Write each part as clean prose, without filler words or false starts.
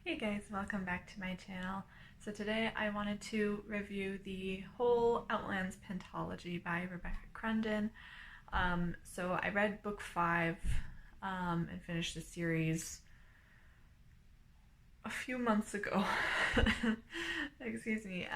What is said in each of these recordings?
Hey guys, welcome back to my channel. So today I wanted to review the whole Outlands Pentalogy by Rebecca Crunden. So I read book 5 and finished the series a few months ago. Excuse me.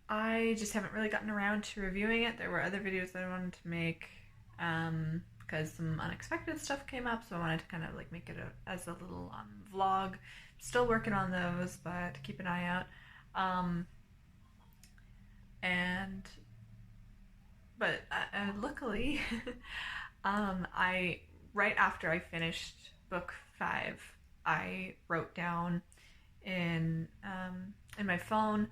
I just haven't really gotten around to reviewing it. There were other videos that I wanted to make because some unexpected stuff came up, so I wanted to kind of like make it as a little vlog. Still working on those, but keep an eye out. Luckily, I right after I finished book 5, I wrote down in my phone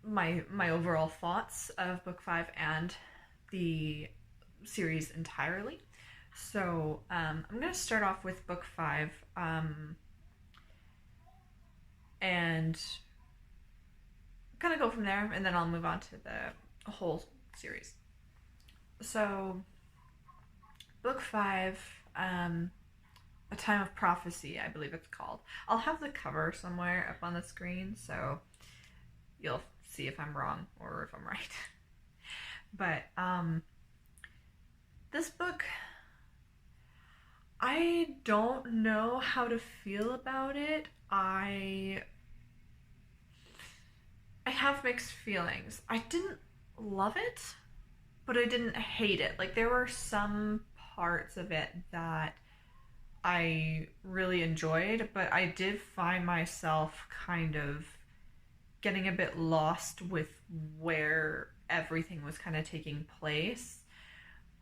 my overall thoughts of book 5 and the series entirely. So I'm going to start off with book 5 and kind of go from there, and then I'll move on to the whole series. So book 5, A Time of Prophecy, I believe it's called. I'll have the cover somewhere up on the screen, so you'll see if I'm wrong or if I'm right. But this book, I don't know how to feel about it. I have mixed feelings. I didn't love it, but I didn't hate it. Like, there were some parts of it that I really enjoyed, but I did find myself kind of getting a bit lost with where everything was kind of taking place.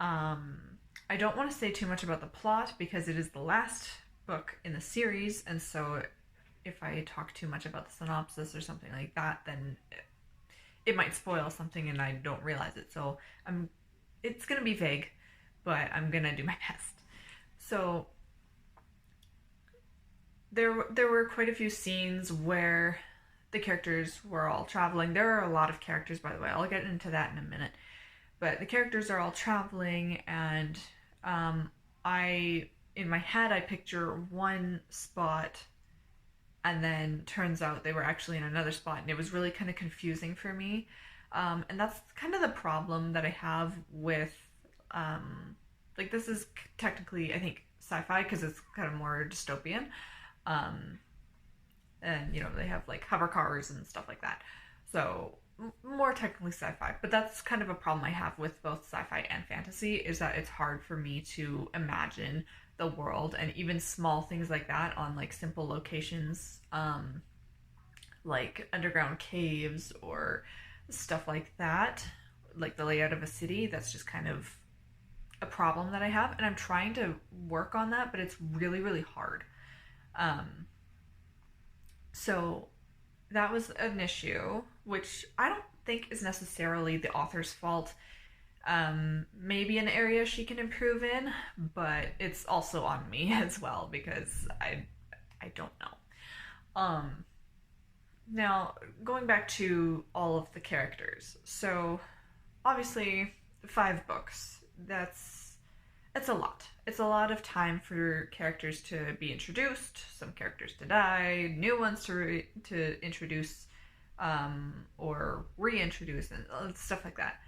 I don't want to say too much about the plot because it is the last book in the series, and so if I talk too much about the synopsis or something like that, then it might spoil something and I don't realize it. So it's gonna be vague, but I'm gonna do my best. So there were quite a few scenes where the characters were all traveling. There are a lot of characters, by the way. I'll get into that in a minute. But the characters are all traveling, and in my head, I picture one spot, and then turns out they were actually in another spot, and it was really kind of confusing for me. And that's kind of the problem that I have with, like, this is technically, I think, sci-fi because it's kind of more dystopian. And, you know, they have, like, hover cars and stuff like that. So, more technically sci-fi. But that's kind of a problem I have with both sci-fi and fantasy, is that it's hard for me to imagine the world and even small things like that on, like, simple locations, like underground caves or stuff like that, like the layout of a city. That's just kind of a problem that I have, and I'm trying to work on that, but it's really, really hard. So that was an issue, which I don't think is necessarily the author's fault. Maybe an area she can improve in, but it's also on me as well because I don't know. Now, going back to all of the characters. So obviously 5 books. It's a lot. It's a lot of time for characters to be introduced, some characters to die, new ones to introduce, or reintroduce, and stuff like that.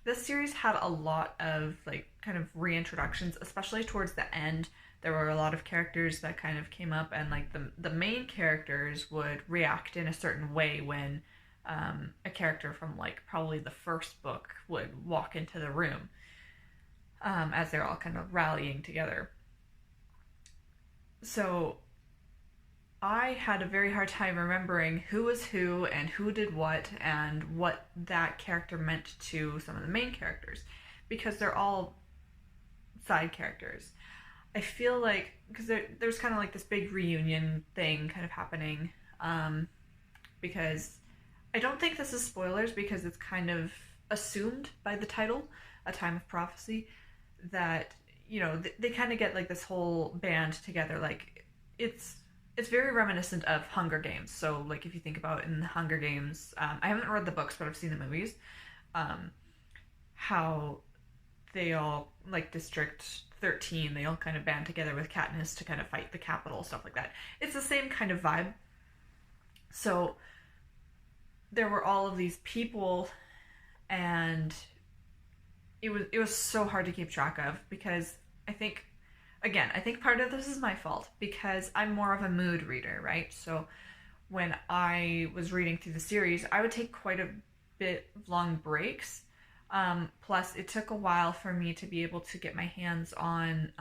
This series had a lot of, like, kind of reintroductions, especially towards the end. There were a lot of characters that kind of came up, and, like, the main characters would react in a certain way when a character from, like, probably the first book would walk into the room, as they're all kind of rallying together. So I had a very hard time remembering who was who and who did what and what that character meant to some of the main characters, because they're all side characters. I feel like, because there's kind of like this big reunion thing kind of happening, because I don't think this is spoilers because it's kind of assumed by the title, A Time of Prophecy, that, you know, they kind of get like this whole band together. Like, it's very reminiscent of Hunger Games. So, like, if you think about in the Hunger Games, I haven't read the books, but I've seen the movies, how they all, like, district 13, they all kind of band together with Katniss to kind of fight the Capitol, stuff like that. It's the same kind of vibe. So there were all of these people, and it was so hard to keep track of, because I think part of this is my fault, because I'm more of a mood reader, right? So when I was reading through the series, I would take quite a bit of long breaks. Plus, it took a while for me to be able to get my hands on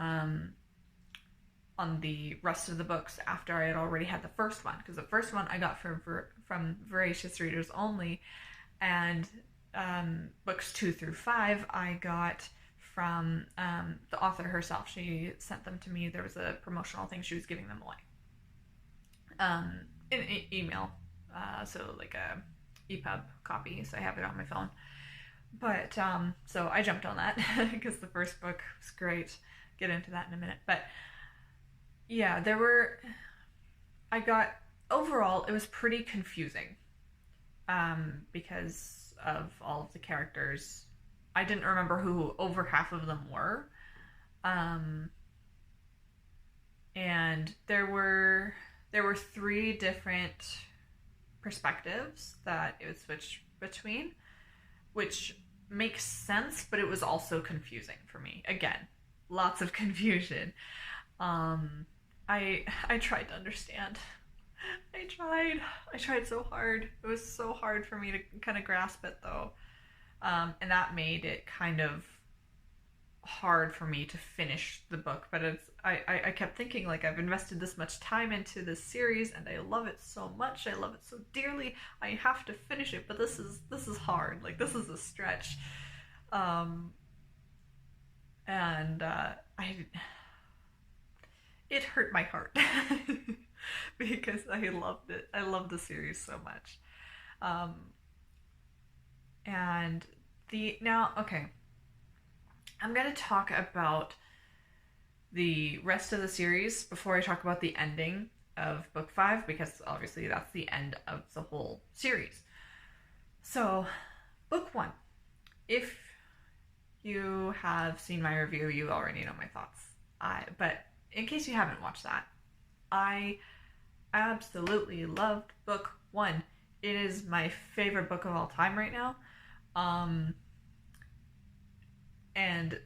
the rest of the books after I had already had the first one, because the first one I got from voracious readers only, and books 2 through 5 I got from the author herself. She sent them to me. There was a promotional thing, she was giving them away in email, so like a EPUB copy, so I have it on my phone. But so I jumped on that because the first book was great. Get into that in a minute. But yeah, overall, it was pretty confusing because of all of the characters. I didn't remember who over half of them were. And there were 3 different perspectives that it would switch between, which makes sense, but it was also confusing for me. Again, lots of confusion. I tried to understand. I tried so hard. It was so hard for me to kind of grasp it, though. And that made it kind of hard for me to finish the book. But I kept thinking, like, I've invested this much time into this series, and I love it so much. I love it so dearly. I have to finish it, but this is hard. Like, this is a stretch. It hurt my heart because I loved it. I love the series so much. Okay. I'm going to talk about the rest of the series before I talk about the ending of book 5, because obviously that's the end of the whole series. So, book 1. If you have seen my review, you already know my thoughts. But in case you haven't watched that, I absolutely loved book 1. It is my favorite book of all time right now. And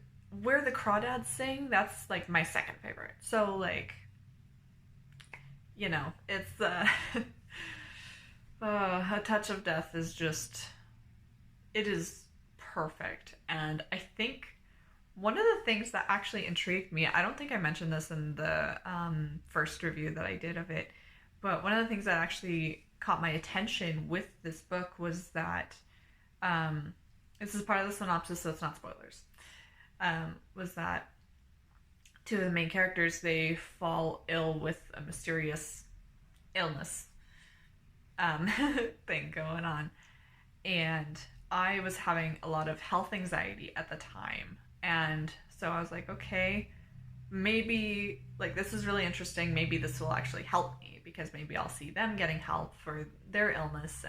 Where the Crawdads Sing, that's like my second favorite. So, like, you know, it's A Touch of Death is just, it is perfect. And I think one of the things that actually intrigued me, I don't think I mentioned this in the first review that I did of it, but one of the things that actually caught my attention with this book was that, this is part of the synopsis, so it's not spoilers, was that 2 of the main characters, they fall ill with a mysterious illness thing going on. And I was having a lot of health anxiety at the time. And so I was like, okay, maybe, like, this is really interesting. Maybe this will actually help me, because maybe I'll see them getting help for their illness,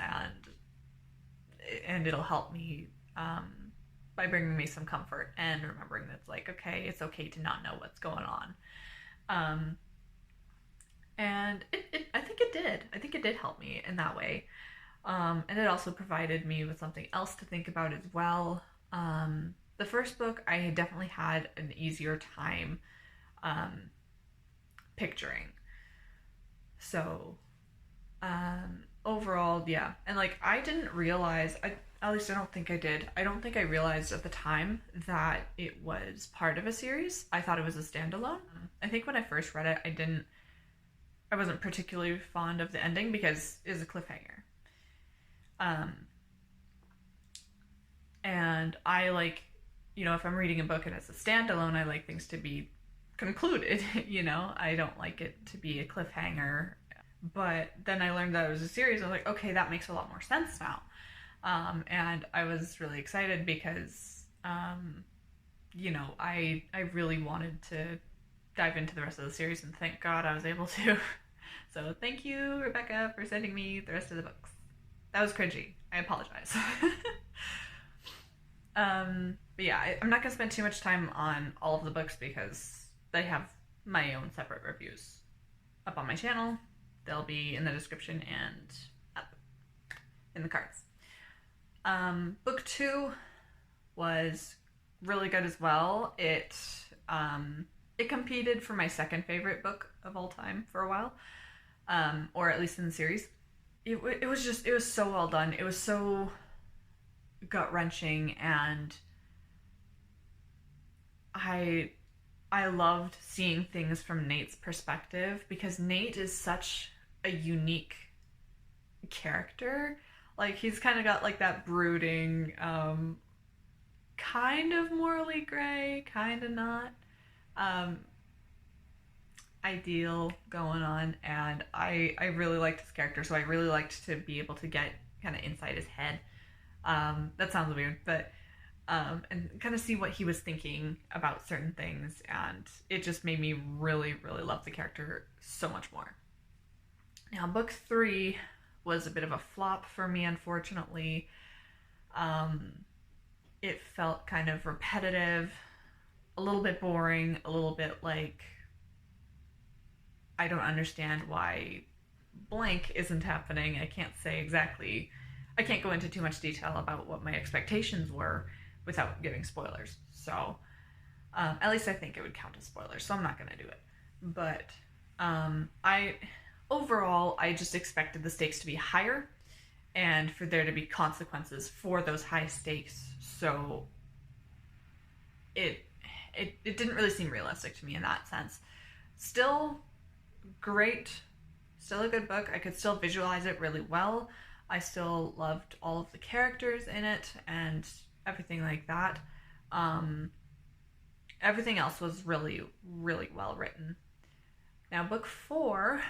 and it'll help me by bringing me some comfort and remembering that it's like, okay, it's okay to not know what's going on. And I think it did. I think it did help me in that way. And it also provided me with something else to think about as well. The first book, I definitely had an easier time picturing. So, overall, yeah. And, like, I didn't realize, at least I don't think I did. I don't think I realized at the time that it was part of a series. I thought it was a standalone. I think when I first read it, I wasn't particularly fond of the ending because it was a cliffhanger. And I like, you know, if I'm reading a book and it's a standalone, I like things to be concluded, you know? I don't like it to be a cliffhanger. But then I learned that it was a series. I was like, okay, that makes a lot more sense now. And I was really excited because, you know, I really wanted to dive into the rest of the series, and thank God I was able to. So thank you, Rebecca, for sending me the rest of the books. That was cringy. I apologize. But yeah, I'm not gonna spend too much time on all of the books because they have my own separate reviews up on my channel. They'll be in the description and up in the cards. Book 2 was really good as well. It competed for my second favorite book of all time for a while, or at least in the series. It was so well done. It was so gut wrenching, and I loved seeing things from Nate's perspective because Nate is such a unique character. Like, he's kind of got like that brooding, kind of morally gray, kind of not, um, ideal going on, and I really liked his character, so I really liked to be able to get kind of inside his head. That sounds weird, but and kind of see what he was thinking about certain things, and it just made me really, really love the character so much more. Now, book 3 was a bit of a flop for me, unfortunately. It felt kind of repetitive, a little bit boring, a little bit like I don't understand why blank isn't happening. I can't say exactly. I can't go into too much detail about what my expectations were without giving spoilers. So, at least I think it would count as spoilers, so I'm not going to do it. But overall, I just expected the stakes to be higher and for there to be consequences for those high stakes. So it didn't really seem realistic to me in that sense. Still great, still a good book. I could still visualize it really well. I still loved all of the characters in it and everything like that. Everything else was really, really well written. Now, book 4,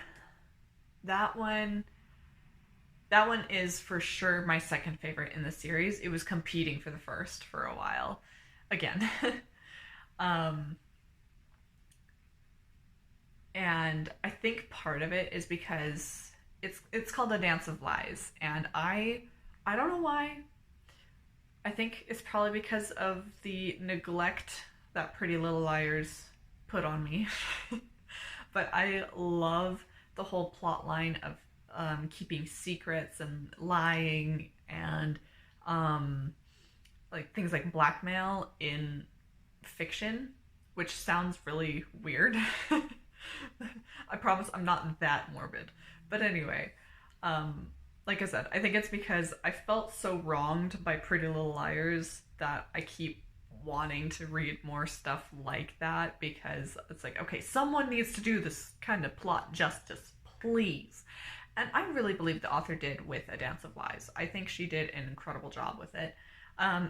that one is for sure my second favorite in the series. It was competing for the first for a while. Again. And I think part of it is because it's called A Dance of Lies, and I don't know why. I think it's probably because of the neglect that Pretty Little Liars put on me. But I love the whole plot line of keeping secrets and lying and like things like blackmail in fiction, which sounds really weird. I promise I'm not that morbid. But anyway, like I said, I think it's because I felt so wronged by Pretty Little Liars that I keep wanting to read more stuff like that, because it's like, okay, someone needs to do this kind of plot justice, please. And I really believe the author did with A Dance of Lies. I think she did an incredible job with it.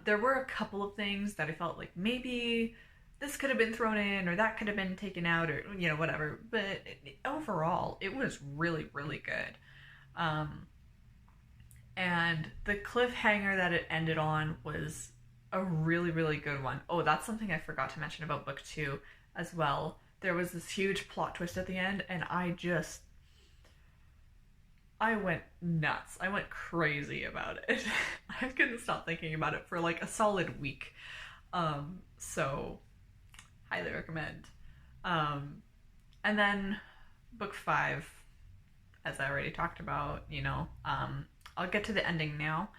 There were a couple of things that I felt like maybe this could have been thrown in or that could have been taken out, or, you know, whatever. But overall, it was really, really good. And the cliffhanger that it ended on was a really, really good one. Oh, that's something I forgot to mention about book 2 as well. There was this huge plot twist at the end, and I went nuts. I went crazy about it. I couldn't stop thinking about it for like a solid week. So highly recommend. And then book 5, as I already talked about, you know, I'll get to the ending now.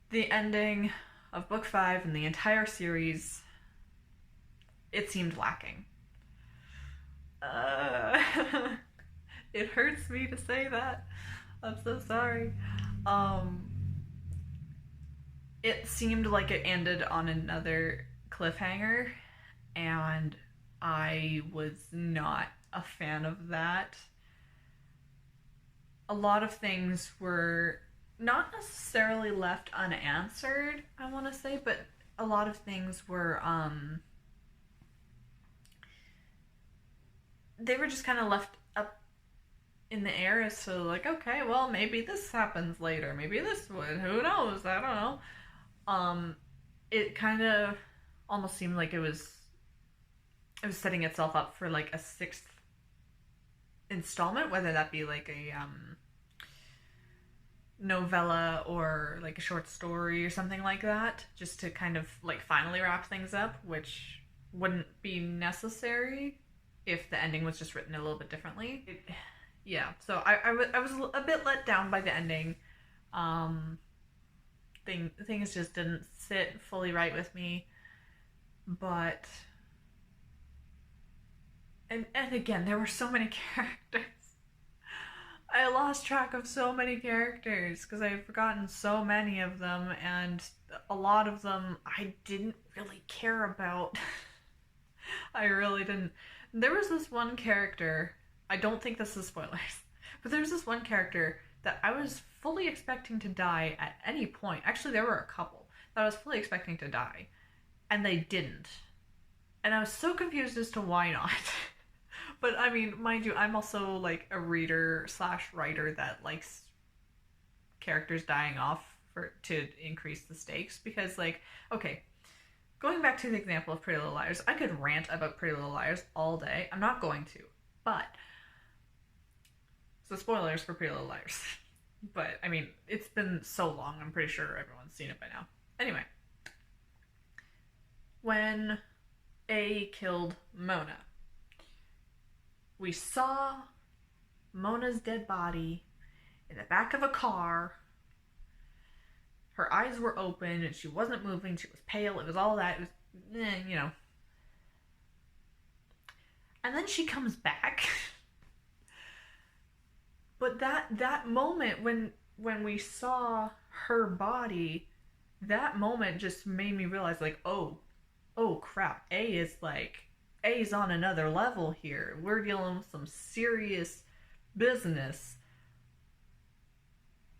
The ending of book 5 and the entire series, it seemed lacking. It hurts me to say that. I'm so sorry. It seemed like it ended on another cliffhanger, and I was not a fan of that. A lot of things were not necessarily left unanswered, I want to say, but a lot of things were, they were just kind of left up in the air as to, like, okay, well, maybe this happens later, maybe this would, who knows, I don't know. It kind of almost seemed like it was setting itself up for, like, a 6th installment, whether that be, like, a, novella or like a short story or something like that, just to kind of like finally wrap things up, which wouldn't be necessary if the ending was just written a little bit differently. Yeah, so I was a bit let down by the ending. Things just didn't sit fully right with me, but and again, there were so many characters. I lost track of so many characters because I've forgotten so many of them, and a lot of them I didn't really care about. I really didn't. There was this one character, I don't think this is spoilers, but there's this one character that I was fully expecting to die at any point. Actually, there were a couple that I was fully expecting to die, and they didn't. And I was so confused as to why not. But I mean, mind you, I'm also like a reader slash writer that likes characters dying off to increase the stakes, because like, okay, going back to the example of Pretty Little Liars, I could rant about Pretty Little Liars all day. I'm not going to, but so spoilers for Pretty Little Liars. But I mean, it's been so long, I'm pretty sure everyone's seen it by now. Anyway, when A killed Mona, we saw Mona's dead body in the back of a car. Her eyes were open and she wasn't moving. She was pale. It was all that. It was, you know. And then she comes back. But that moment when we saw her body, that moment just made me realize, like, oh crap, A's on another level here. We're dealing with some serious business.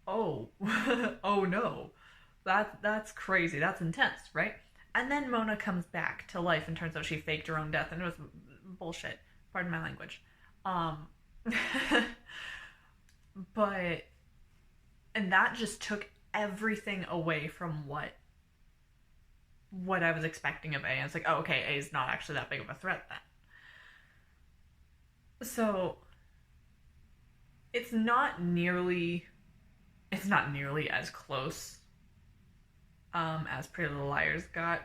Oh, oh no. That's crazy. That's intense, right? And then Mona comes back to life and turns out she faked her own death, and it was bullshit. Pardon my language. But, and that just took everything away from what I was expecting of A. And it's like, oh, okay, A is not actually that big of a threat then. So it's not nearly as close as Pretty Little Liars got,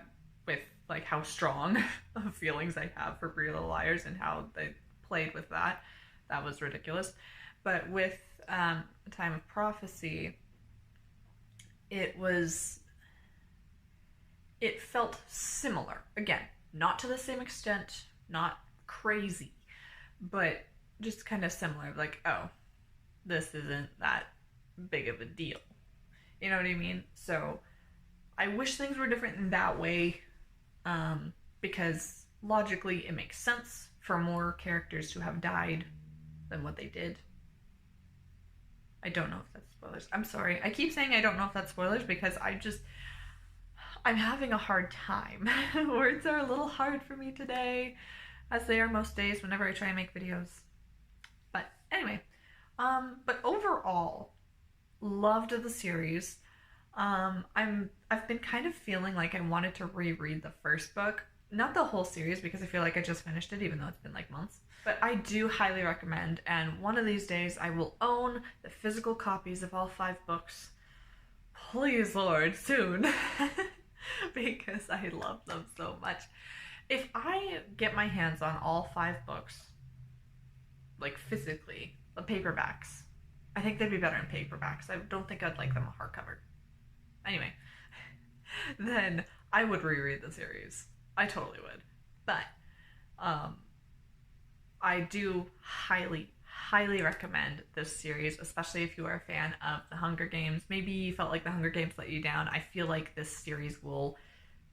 with like how strong of feelings I have for Pretty Little Liars and how they played with that. That was ridiculous. But with Time of Prophecy, it felt similar. Again, not to the same extent, not crazy, but just kind of similar. Like, oh, this isn't that big of a deal. You know what I mean? So I wish things were different in that way, because logically it makes sense for more characters to have died than what they did. I don't know if that's spoilers. I'm sorry. I keep saying I don't know if that's spoilers because I'm having a hard time. Words are a little hard for me today, as they are most days whenever I try and make videos. But anyway, but overall, loved the series. I've been kind of feeling like I wanted to reread the first book. Not the whole series, because I feel like I just finished it, even though it's been like months. But I do highly recommend, and one of these days I will own the physical copies of all 5 books. Please, Lord, soon. Because I love them so much. If I get my hands on all 5 books, like physically, the paperbacks, I think they'd be better in paperbacks. I don't think I'd like them hardcover. Anyway, then I would reread the series. I totally would. But I do highly recommend this series, especially if you are a fan of The Hunger Games. Maybe you felt like The Hunger Games let you down. I feel like this series will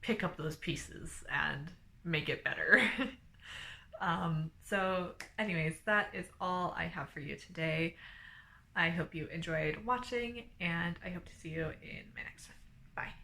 pick up those pieces and make it better. So anyways, that is all I have for you today. I hope you enjoyed watching, and I hope to see you in my next one. Bye.